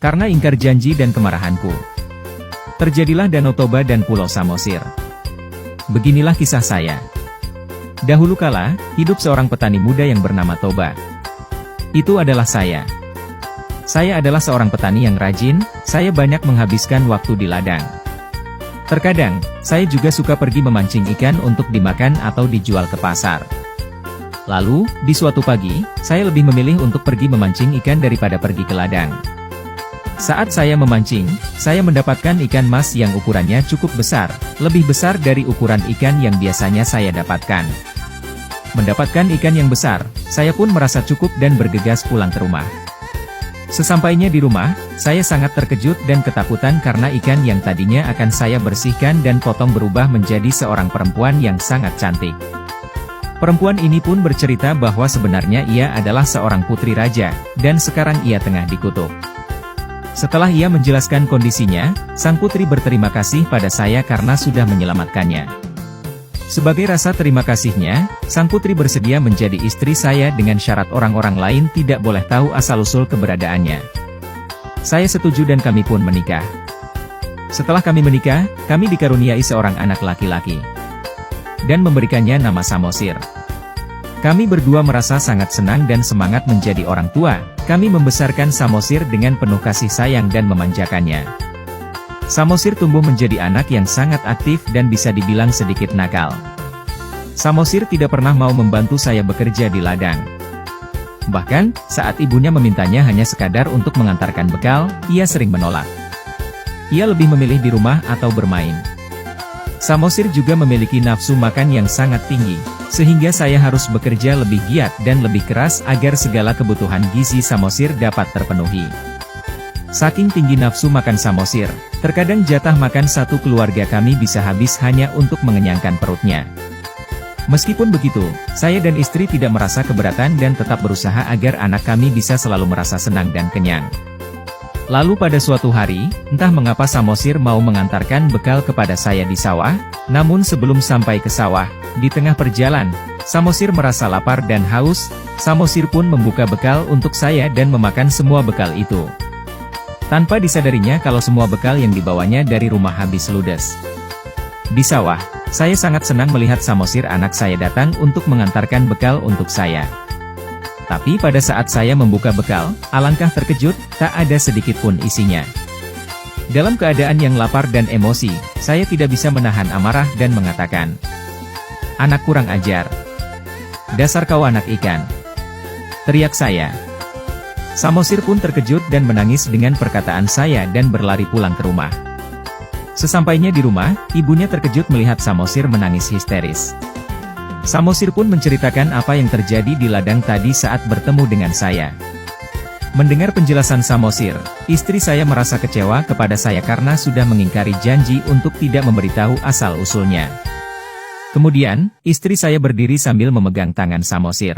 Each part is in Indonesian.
Karena ingkar janji dan kemarahanku, terjadilah Danau Toba dan Pulau Samosir. Beginilah kisah saya. Dahulu kala, hidup seorang petani muda yang bernama Toba. Itu adalah saya. Saya adalah seorang petani yang rajin, saya banyak menghabiskan waktu di ladang. Terkadang, saya juga suka pergi memancing ikan untuk dimakan atau dijual ke pasar. Lalu, di suatu pagi, saya lebih memilih untuk pergi memancing ikan daripada pergi ke ladang. Saat saya memancing, saya mendapatkan ikan mas yang ukurannya cukup besar, lebih besar dari ukuran ikan yang biasanya saya dapatkan. Mendapatkan ikan yang besar, saya pun merasa cukup dan bergegas pulang ke rumah. Sesampainya di rumah, saya sangat terkejut dan ketakutan karena ikan yang tadinya akan saya bersihkan dan potong berubah menjadi seorang perempuan yang sangat cantik. Perempuan ini pun bercerita bahwa sebenarnya ia adalah seorang putri raja, dan sekarang ia tengah dikutuk. Setelah ia menjelaskan kondisinya, sang putri berterima kasih pada saya karena sudah menyelamatkannya. Sebagai rasa terima kasihnya, sang putri bersedia menjadi istri saya dengan syarat orang-orang lain tidak boleh tahu asal-usul keberadaannya. Saya setuju dan kami pun menikah. Setelah kami menikah, kami dikaruniai seorang anak laki-laki. Dan memberikannya nama Samosir. Kami berdua merasa sangat senang dan semangat menjadi orang tua. Kami membesarkan Samosir dengan penuh kasih sayang dan memanjakannya. Samosir tumbuh menjadi anak yang sangat aktif dan bisa dibilang sedikit nakal. Samosir tidak pernah mau membantu saya bekerja di ladang. Bahkan, saat ibunya memintanya hanya sekadar untuk mengantarkan bekal, ia sering menolak. Ia lebih memilih di rumah atau bermain. Samosir juga memiliki nafsu makan yang sangat tinggi, sehingga saya harus bekerja lebih giat dan lebih keras agar segala kebutuhan gizi Samosir dapat terpenuhi. Saking tinggi nafsu makan Samosir, terkadang jatah makan satu keluarga kami bisa habis hanya untuk mengenyangkan perutnya. Meskipun begitu, saya dan istri tidak merasa keberatan dan tetap berusaha agar anak kami bisa selalu merasa senang dan kenyang. Lalu pada suatu hari, entah mengapa Samosir mau mengantarkan bekal kepada saya di sawah, namun sebelum sampai ke sawah, di tengah perjalanan, Samosir merasa lapar dan haus. Samosir pun membuka bekal untuk saya dan memakan semua bekal itu. Tanpa disadarinya kalau semua bekal yang dibawanya dari rumah habis ludes. Di sawah, saya sangat senang melihat Samosir anak saya datang untuk mengantarkan bekal untuk saya. Tapi pada saat saya membuka bekal, alangkah terkejut, tak ada sedikit pun isinya. Dalam keadaan yang lapar dan emosi, saya tidak bisa menahan amarah dan mengatakan, "Anak kurang ajar. Dasar kau anak ikan!" teriak saya. Samosir pun terkejut dan menangis dengan perkataan saya dan berlari pulang ke rumah. Sesampainya di rumah, ibunya terkejut melihat Samosir menangis histeris. Samosir pun menceritakan apa yang terjadi di ladang tadi saat bertemu dengan saya. Mendengar penjelasan Samosir, istri saya merasa kecewa kepada saya karena sudah mengingkari janji untuk tidak memberitahu asal-usulnya. Kemudian, istri saya berdiri sambil memegang tangan Samosir.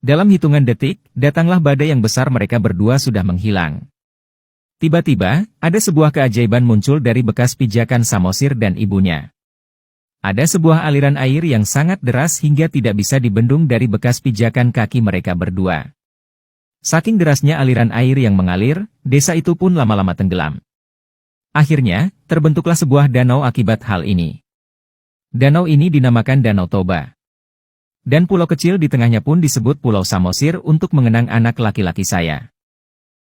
Dalam hitungan detik, datanglah badai yang besar, mereka berdua sudah menghilang. Tiba-tiba, ada sebuah keajaiban muncul dari bekas pijakan Samosir dan ibunya. Ada sebuah aliran air yang sangat deras hingga tidak bisa dibendung dari bekas pijakan kaki mereka berdua. Saking derasnya aliran air yang mengalir, desa itu pun lama-lama tenggelam. Akhirnya, terbentuklah sebuah danau akibat hal ini. Danau ini dinamakan Danau Toba. Dan pulau kecil di tengahnya pun disebut Pulau Samosir untuk mengenang anak laki-laki saya.